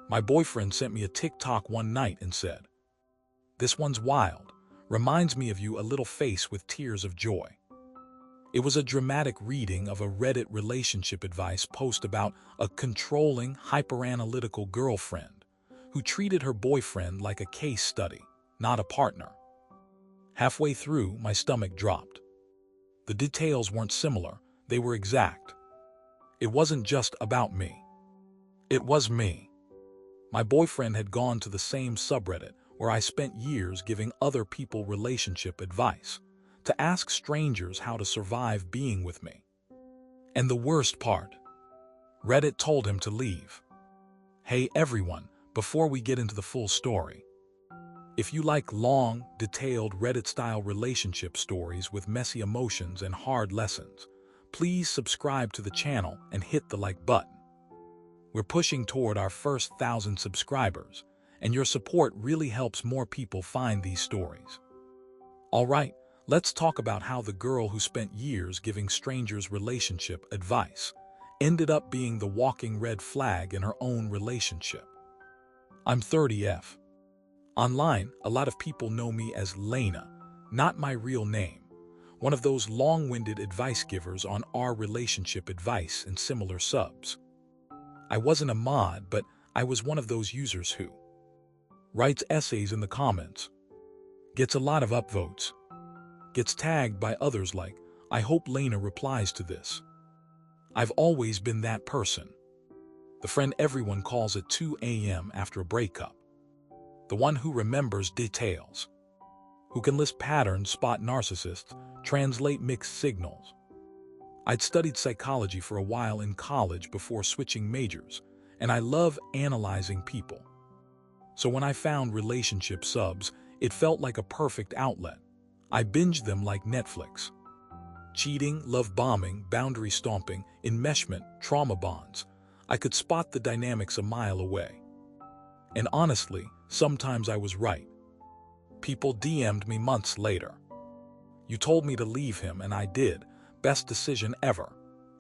My boyfriend sent me a TikTok one night and said, "This one's wild. Reminds me of you, a little face with tears of joy." It was a dramatic reading of a Reddit relationship advice post about a controlling, hyperanalytical girlfriend who treated her boyfriend like a case study, not a partner. Halfway through, my stomach dropped. The details weren't similar, they were exact. It wasn't just about me. It was me. My boyfriend had gone to the same subreddit where I spent years giving other people relationship advice, to ask strangers how to survive being with me. And the worst part, Reddit told him to leave. Hey everyone, before we get into the full story, if you like long, detailed Reddit-style relationship stories with messy emotions and hard lessons, please subscribe to the channel and hit the like button. We're pushing toward our first 1,000 subscribers, and your support really helps more people find these stories. All right, let's talk about how the girl who spent years giving strangers relationship advice ended up being the walking red flag in her own relationship. I'm 30F. Online, a lot of people know me as Lena, not my real name, one of those long-winded advice givers on our relationship advice and similar subs. I wasn't a mod, but I was one of those users who writes essays in the comments, gets a lot of upvotes, gets tagged by others like, "I hope Lena replies to this." I've always been that person. The friend everyone calls at 2 a.m. after a breakup. The one who remembers details, who can list patterns, spot narcissists, translate mixed signals. I'd studied psychology for a while in college before switching majors, and I love analyzing people. So when I found relationship subs, it felt like a perfect outlet. I binged them like Netflix. Cheating, love bombing, boundary stomping, enmeshment, trauma bonds. I could spot the dynamics a mile away. And honestly, sometimes I was right. People DM'd me months later. "You told me to leave him, and I did. Best decision ever.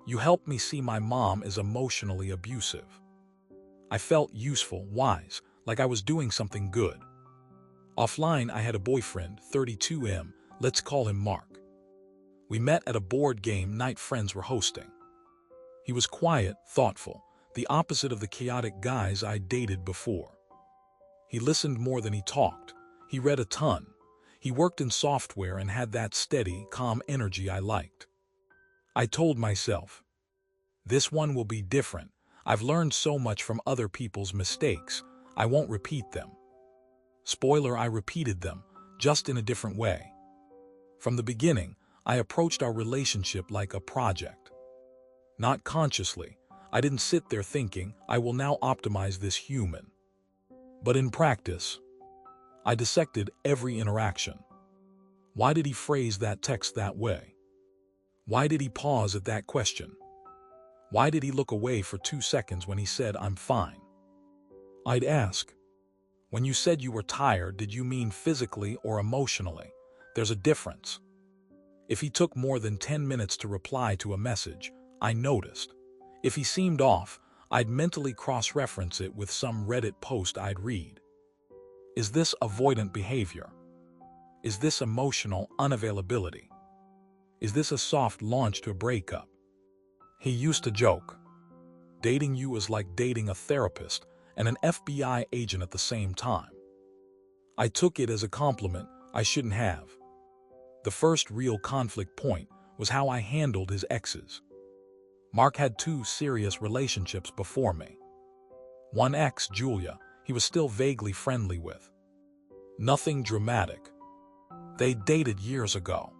You helped me see my mom is emotionally abusive." I felt useful, wise, like I was doing something good. Offline, I had a boyfriend, 32M, let's call him Mark. We met at a board game night friends were hosting. He was quiet, thoughtful, the opposite of the chaotic guys I dated before. He listened more than he talked. He read a ton. He worked in software and had that steady, calm energy I liked. I told myself, this one will be different. I've learned so much from other people's mistakes. I won't repeat them. Spoiler, I repeated them, just in a different way. From the beginning, I approached our relationship like a project. Not consciously. I didn't sit there thinking, I will now optimize this human. But in practice, I dissected every interaction. Why did he phrase that text that way? Why did he pause at that question? Why did he look away for 2 seconds when he said, "I'm fine"? I'd ask, when you said you were tired, did you mean physically or emotionally? There's a difference. If he took more than 10 minutes to reply to a message, I noticed. If he seemed off, I'd mentally cross-reference it with some Reddit post I'd read. Is this avoidant behavior? Is this emotional unavailability? Is this a soft launch to a breakup? He used to joke, dating you is like dating a therapist and an FBI agent at the same time. I took it as a compliment I shouldn't have. The first real conflict point was how I handled his exes. Mark had 2 serious relationships before me. One ex, Julia, he was still vaguely friendly with. Nothing dramatic. They dated years ago.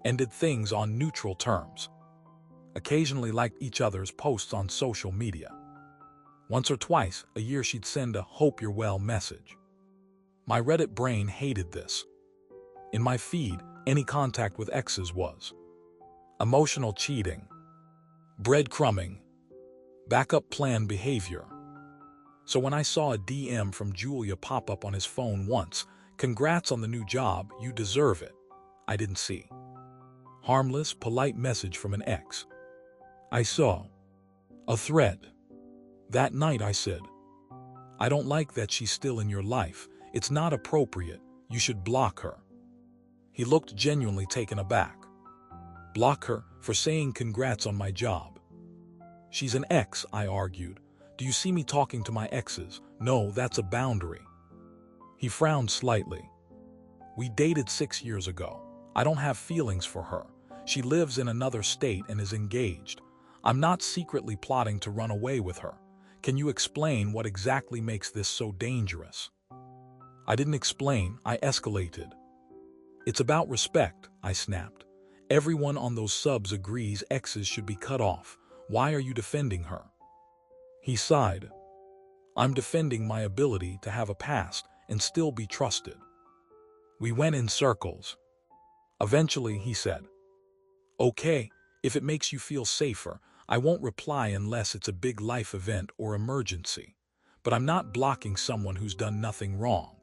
Ended things on neutral terms. Occasionally liked each other's posts on social media. Once or twice a year she'd send a "hope you're well" message. My Reddit brain hated this. In my feed, any contact with exes was emotional cheating, breadcrumbing, backup plan behavior. So when I saw a DM from Julia pop up on his phone once, "Congrats on the new job, you deserve it," I didn't see. Harmless, polite message from an ex. I saw a thread. That night I said, I don't like that she's still in your life. It's not appropriate. You should block her. He looked genuinely taken aback. Block her for saying congrats on my job. She's an ex, I argued. Do you see me talking to my exes? No, that's a boundary. He frowned slightly. We dated 6 years ago. I don't have feelings for her. She lives in another state and is engaged. I'm not secretly plotting to run away with her. Can you explain what exactly makes this so dangerous? I didn't explain, I escalated. It's about respect, I snapped. Everyone on those subs agrees exes should be cut off. Why are you defending her? He sighed. I'm defending my ability to have a past and still be trusted. We went in circles. Eventually, he said, okay, if it makes you feel safer, I won't reply unless it's a big life event or emergency. But I'm not blocking someone who's done nothing wrong.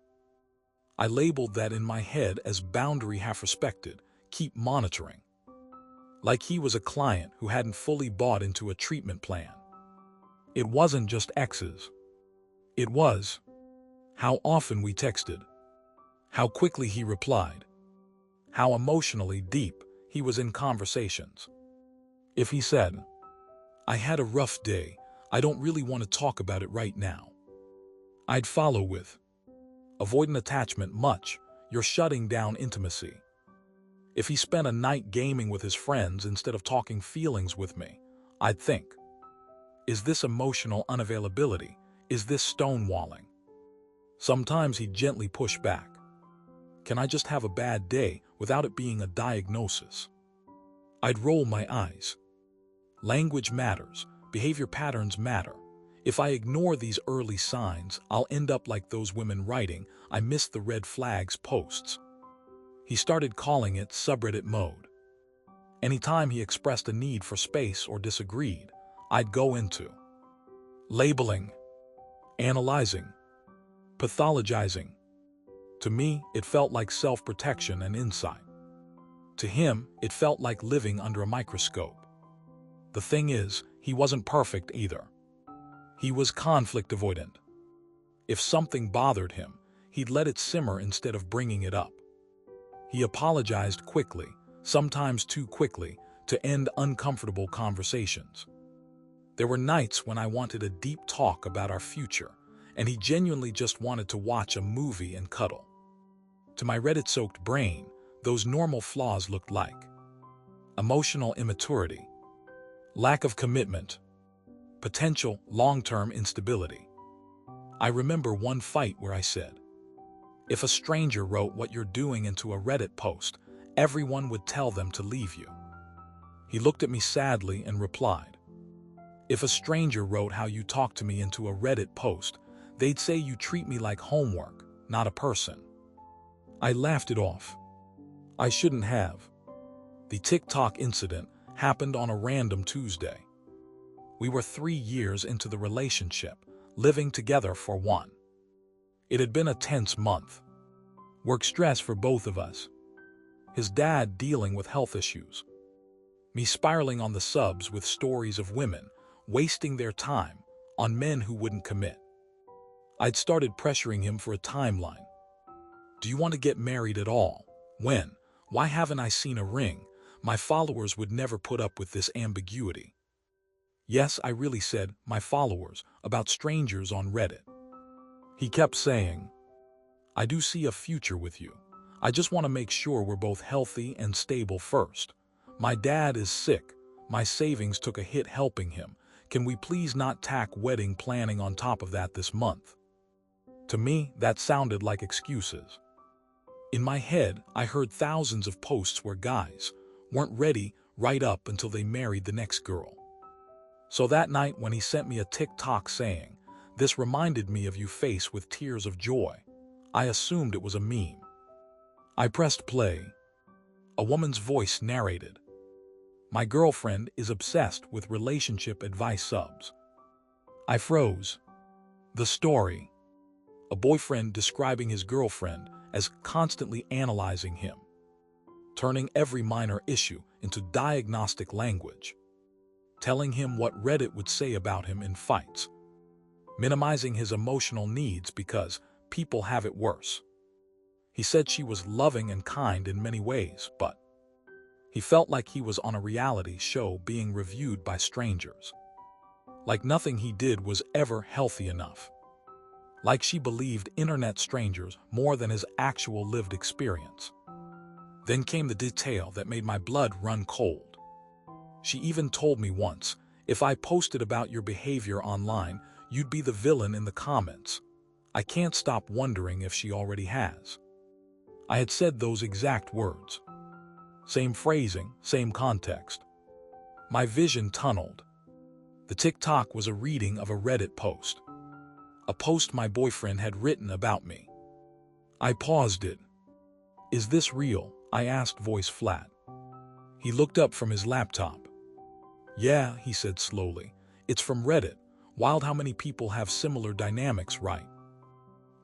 I labeled that in my head as boundary half respected, keep monitoring. Like he was a client who hadn't fully bought into a treatment plan. It wasn't just exes. It was how often we texted, how quickly he replied, how emotionally deep he was in conversations. If he said, I had a rough day, I don't really want to talk about it right now, I'd follow with, avoidant attachment much, you're shutting down intimacy. If he spent a night gaming with his friends instead of talking feelings with me, I'd think, is this emotional unavailability? Is this stonewalling? Sometimes he'd gently push back. Can I just have a bad day without it being a diagnosis? I'd roll my eyes. Language matters. Behavior patterns matter. If I ignore these early signs, I'll end up like those women writing, I missed the red flags posts. He started calling it subreddit mode. Anytime he expressed a need for space or disagreed, I'd go into labeling, analyzing, pathologizing. To me, it felt like self-protection and insight. To him, it felt like living under a microscope. The thing is, he wasn't perfect either. He was conflict avoidant. If something bothered him, he'd let it simmer instead of bringing it up. He apologized quickly, sometimes too quickly, to end uncomfortable conversations. There were nights when I wanted a deep talk about our future, and he genuinely just wanted to watch a movie and cuddle. To my Reddit-soaked brain, those normal flaws looked like emotional immaturity, lack of commitment, potential long-term instability. I remember one fight where I said, if a stranger wrote what you're doing into a Reddit post, everyone would tell them to leave you. He looked at me sadly and replied, if a stranger wrote how you talk to me into a Reddit post, they'd say you treat me like homework, not a person. I laughed it off. I shouldn't have. The TikTok incident happened on a random Tuesday. We were 3 years into the relationship, living together for one. It had been a tense month. Work stress for both of us. His dad dealing with health issues. Me spiraling on the subs with stories of women wasting their time on men who wouldn't commit. I'd started pressuring him for a timeline. Do you want to get married at all? When? Why haven't I seen a ring? My followers would never put up with this ambiguity. Yes, I really said my followers about strangers on Reddit. He kept saying, I do see a future with you. I just want to make sure we're both healthy and stable first. My dad is sick. My savings took a hit helping him. Can we please not tack wedding planning on top of that this month? To me, that sounded like excuses. In my head, I heard thousands of posts where guys weren't ready right up until they married the next girl. So that night when he sent me a TikTok saying, this reminded me of you face with tears of joy, I assumed it was a meme. I pressed play. A woman's voice narrated, my girlfriend is obsessed with relationship advice subs. I froze. The story. A boyfriend describing his girlfriend as constantly analyzing him, turning every minor issue into diagnostic language, telling him what Reddit would say about him in fights. minimizing his emotional needs because people have it worse. He said she was loving and kind in many ways, but he felt like he was on a reality show being reviewed by strangers. Like nothing he did was ever healthy enough. Like she believed internet strangers more than his actual lived experience. Then came the detail that made my blood run cold. She even told me once, if I posted about your behavior online, you'd be the villain in the comments. I can't stop wondering if she already has. I had said those exact words. Same phrasing, same context. My vision tunneled. The TikTok was a reading of a Reddit post. A post my boyfriend had written about me. I paused it. Is this real? I asked, voice flat. He looked up from his laptop. Yeah, he said slowly. It's from Reddit. Wild how many people have similar dynamics, right?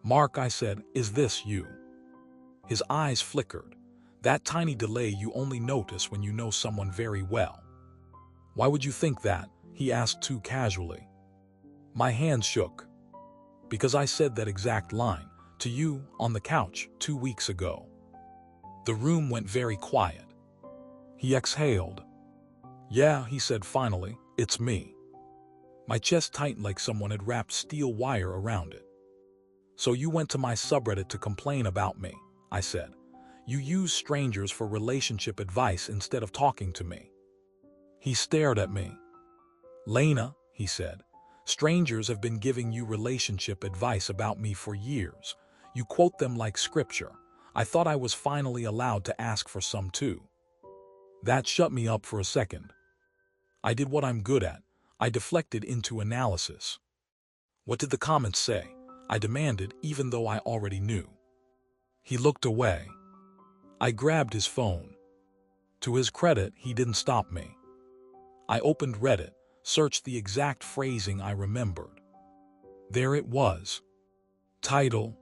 Mark, I said, is this you? His eyes flickered. That tiny delay you only notice when you know someone very well. Why would you think that? He asked too casually. My hands shook. Because I said that exact line to you on the couch 2 weeks ago. The room went very quiet. He exhaled. Yeah, he said finally, it's me. My chest tightened like someone had wrapped steel wire around it. So you went to my subreddit to complain about me, I said. You use strangers for relationship advice instead of talking to me. He stared at me. Lena, he said, strangers have been giving you relationship advice about me for years. You quote them like scripture. I thought I was finally allowed to ask for some too. That shut me up for a second. I did what I'm good at. I deflected into analysis. What did the comments say? I demanded, even though I already knew. He looked away. I grabbed his phone. To his credit, he didn't stop me. I opened Reddit, searched the exact phrasing I remembered. There it was. Title: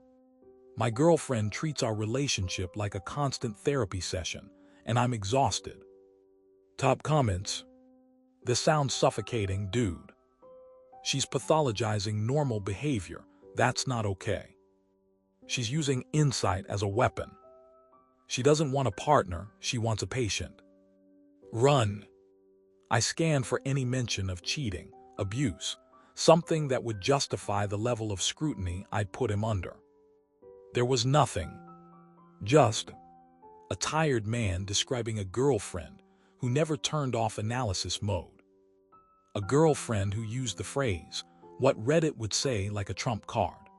My girlfriend treats our relationship like a constant therapy session, and I'm exhausted. Top comments: This sounds suffocating, dude. She's pathologizing normal behavior. That's not okay. She's using insight as a weapon. She doesn't want a partner, she wants a patient. Run. I scanned for any mention of cheating, abuse, something that would justify the level of scrutiny I'd put him under. There was nothing. Just a tired man describing a girlfriend who never turned off analysis mode. A girlfriend who used the phrase, what Reddit would say, like a trump card.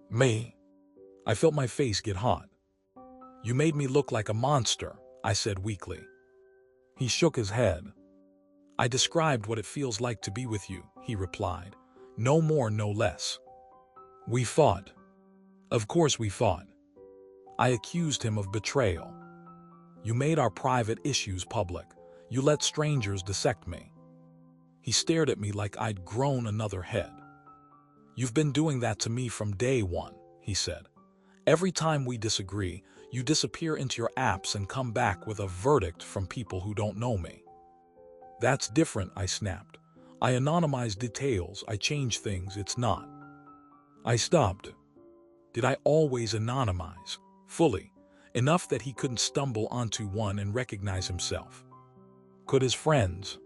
Me. I felt my face get hot. You made me look like a monster, I said weakly. He shook his head. I described what it feels like to be with you, he replied. No more, no less. We fought. Of course we fought. I accused him of betrayal. You made our private issues public. You let strangers dissect me. He stared at me like I'd grown another head. You've been doing that to me from day one, he said. Every time we disagree, you disappear into your apps and come back with a verdict from people who don't know me. That's different, I snapped. I anonymize details, I change things, it's not. I stopped. Did I always anonymize? Fully. Enough that he couldn't stumble onto one and recognize himself. Could his friends?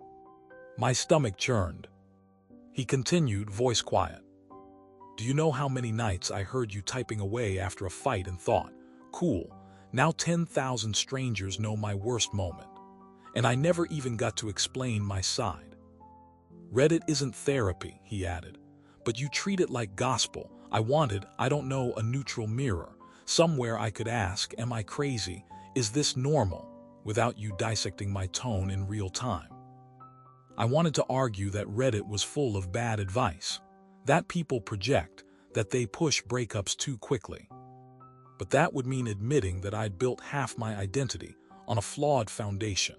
My stomach churned. He continued, voice quiet. Do you know how many nights I heard you typing away after a fight and thought, cool, now 10,000 strangers know my worst moment. And I never even got to explain my side. Reddit isn't therapy, he added, but you treat it like gospel. I wanted, I don't know, a neutral mirror, somewhere I could ask, am I crazy? Is this normal? Without you dissecting my tone in real time. I wanted to argue that Reddit was full of bad advice, that people project, that they push breakups too quickly. But that would mean admitting that I'd built half my identity on a flawed foundation.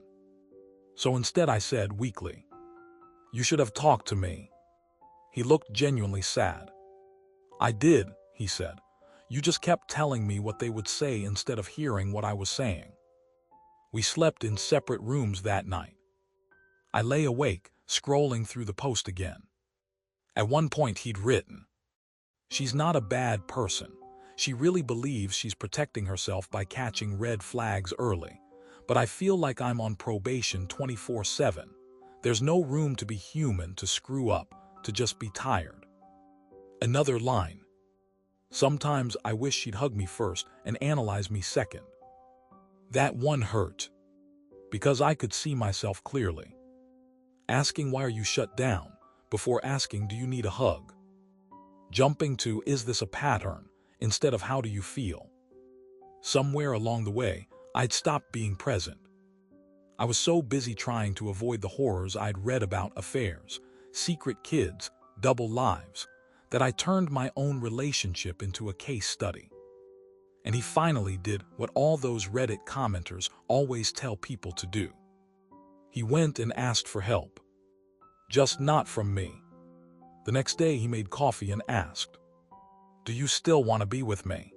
So instead I said weakly, you should have talked to me. He looked genuinely sad. I did, he said. You just kept telling me what they would say instead of hearing what I was saying. We slept in separate rooms that night. I lay awake, scrolling through the post again. At one point he'd written, "She's not a bad person. She really believes she's protecting herself by catching red flags early. But I feel like I'm on probation 24/7. There's no room to be human, to screw up, to just be tired." Another line, "Sometimes I wish she'd hug me first and analyze me second." That one hurt, because I could see myself clearly. Asking "Why are you shut down?" before asking "Do you need a hug?" Jumping to "Is this a pattern?" instead of "How do you feel?" Somewhere along the way, I'd stopped being present. I was so busy trying to avoid the horrors I'd read about: affairs, secret kids, double lives, that I turned my own relationship into a case study. And he finally did what all those Reddit commenters always tell people to do. He went and asked for help. Just not from me. The next day he made coffee and asked, "Do you still want to be with me?"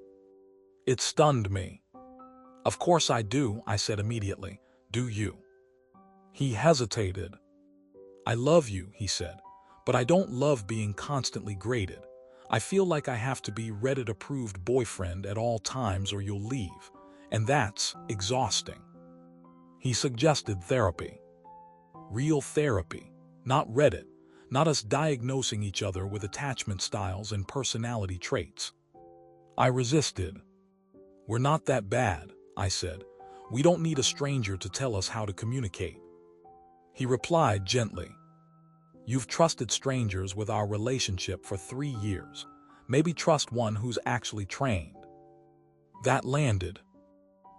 It stunned me. "Of course I do," I said immediately. "Do you?" He hesitated. "I love you," he said, "but I don't love being constantly graded. I feel like I have to be Reddit-approved boyfriend at all times or you'll leave, and that's exhausting." He suggested therapy. Real therapy, not Reddit, not us diagnosing each other with attachment styles and personality traits. I resisted. "We're not that bad," I said. "We don't need a stranger to tell us how to communicate." He replied gently, "You've trusted strangers with our relationship for 3 years. Maybe trust one who's actually trained." That landed.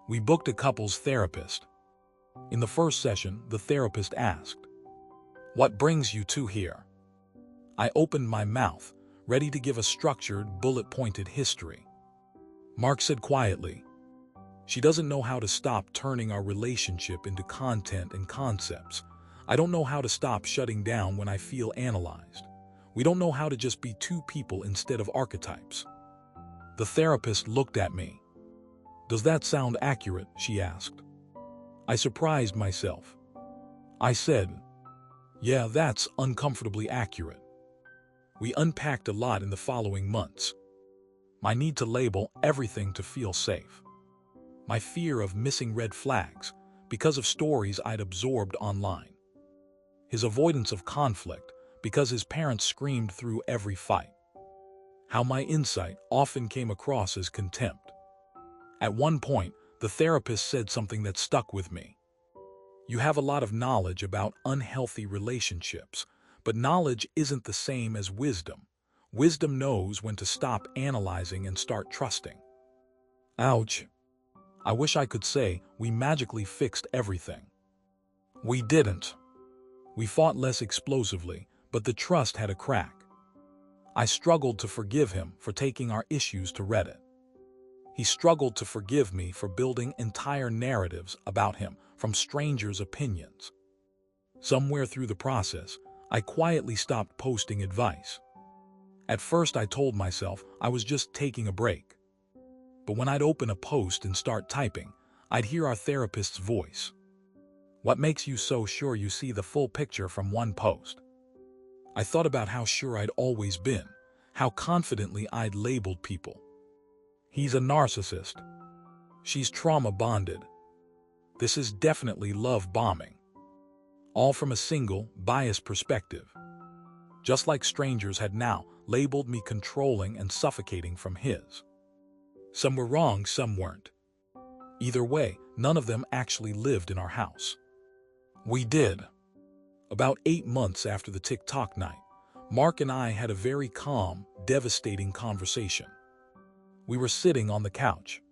We booked a couples therapist. In the first session, the therapist asked, "What brings you two here?" I opened my mouth, ready to give a structured, bullet-pointed history. Mark said quietly, "She doesn't know how to stop turning our relationship into content and concepts. I don't know how to stop shutting down when I feel analyzed. We don't know how to just be two people instead of archetypes." The therapist looked at me. "Does that sound accurate?" she asked. I surprised myself. I said, "Yeah, that's uncomfortably accurate." We unpacked a lot in the following months. My need to label everything to feel safe. My fear of missing red flags because of stories I'd absorbed online. His avoidance of conflict because his parents screamed through every fight. How my insight often came across as contempt. At one point, the therapist said something that stuck with me. "You have a lot of knowledge about unhealthy relationships, but knowledge isn't the same as wisdom. Wisdom knows when to stop analyzing and start trusting." Ouch. I wish I could say we magically fixed everything. We didn't. We fought less explosively, but the trust had a crack. I struggled to forgive him for taking our issues to Reddit. He struggled to forgive me for building entire narratives about him from strangers' opinions. Somewhere through the process, I quietly stopped posting advice. At first I told myself I was just taking a break. But when I'd open a post and start typing, I'd hear our therapist's voice. "What makes you so sure you see the full picture from one post?" I thought about how sure I'd always been, how confidently I'd labeled people. "He's a narcissist. She's trauma-bonded. This is definitely love bombing." All from a single, biased perspective. Just like strangers had now labeled me controlling and suffocating from his. Some were wrong, some weren't. Either way, none of them actually lived in our house. We did. About 8 months after the TikTok night, Mark and I had a very calm, devastating conversation. We were sitting on the couch.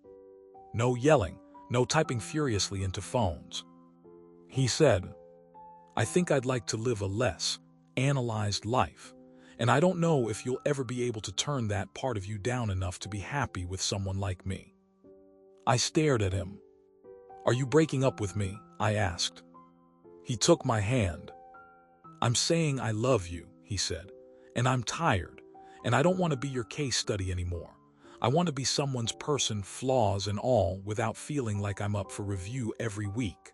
No yelling, no typing furiously into phones. He said, "I think I'd like to live a less analyzed life, and I don't know if you'll ever be able to turn that part of you down enough to be happy with someone like me." I stared at him. "Are you breaking up with me?" I asked. He took my hand. "I'm saying I love you," he said, "and I'm tired, and I don't want to be your case study anymore. I want to be someone's person, flaws and all, without feeling like I'm up for review every week."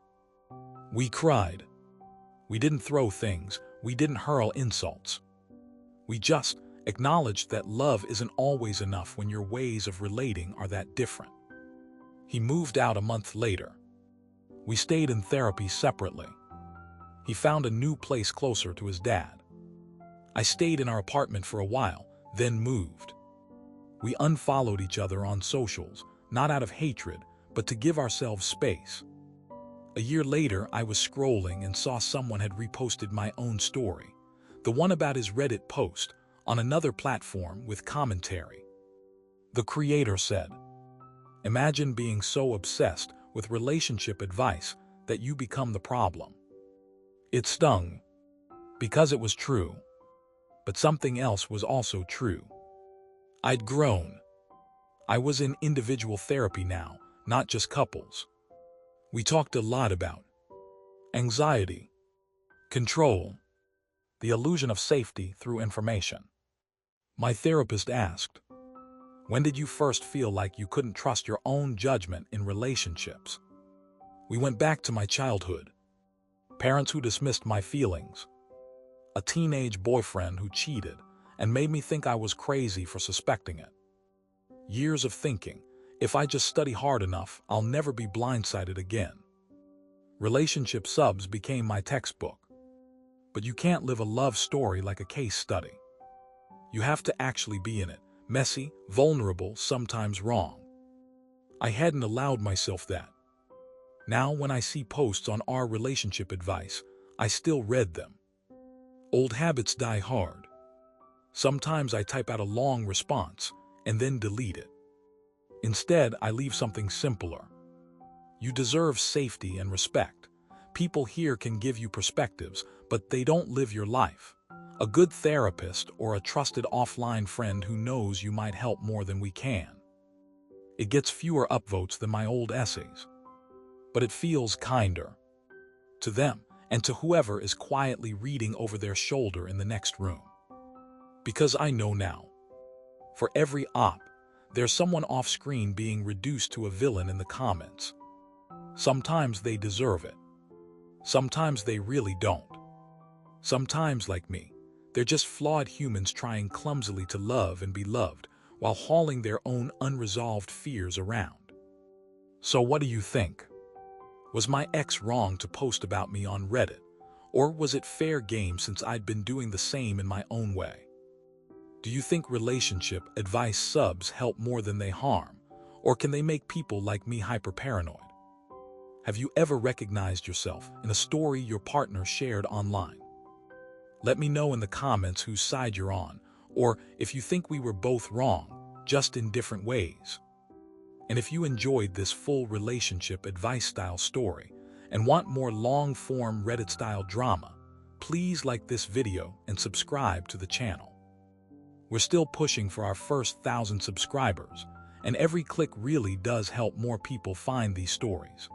We cried. We didn't throw things. We didn't hurl insults. We just acknowledged that love isn't always enough when your ways of relating are that different. He moved out a month later. We stayed in therapy separately. He found a new place closer to his dad. I stayed in our apartment for a while, then moved. We unfollowed each other on socials, not out of hatred, but to give ourselves space. A year later, I was scrolling and saw someone had reposted my own story, the one about his Reddit post, on another platform with commentary. The creator said, "Imagine being so obsessed with relationship advice that you become the problem." It stung, because it was true. But something else was also true. I'd grown. I was in individual therapy now, not just couples. We talked a lot about anxiety, control, the illusion of safety through information. My therapist asked, "When did you first feel like you couldn't trust your own judgment in relationships?" We went back to my childhood. Parents who dismissed my feelings. A teenage boyfriend who cheated and made me think I was crazy for suspecting it. Years of thinking, if I just study hard enough, I'll never be blindsided again. Relationship subs became my textbook. But you can't live a love story like a case study. You have to actually be in it, messy, vulnerable, sometimes wrong. I hadn't allowed myself that. Now when I see posts on our relationship advice, I still read them. Old habits die hard. Sometimes I type out a long response and then delete it. Instead, I leave something simpler. You deserve safety and respect. People here can give you perspectives, but they don't live your life. A good therapist or a trusted offline friend who knows you might help more than we can. It gets fewer upvotes than my old essays. But it feels kinder. To them, and to whoever is quietly reading over their shoulder in the next room. Because I know now. For every op, there's someone off-screen being reduced to a villain in the comments. Sometimes they deserve it. Sometimes they really don't. Sometimes, like me, they're just flawed humans trying clumsily to love and be loved while hauling their own unresolved fears around. So what do you think? Was my ex wrong to post about me on Reddit, or was it fair game since I'd been doing the same in my own way? Do you think relationship advice subs help more than they harm, or can they make people like me hyper-paranoid? Have you ever recognized yourself in a story your partner shared online? Let me know in the comments whose side you're on, or if you think we were both wrong, just in different ways. And if you enjoyed this full relationship advice-style story and want more long-form Reddit-style drama, please like this video and subscribe to the channel. We're still pushing for our first 1,000 subscribers, and every click really does help more people find these stories.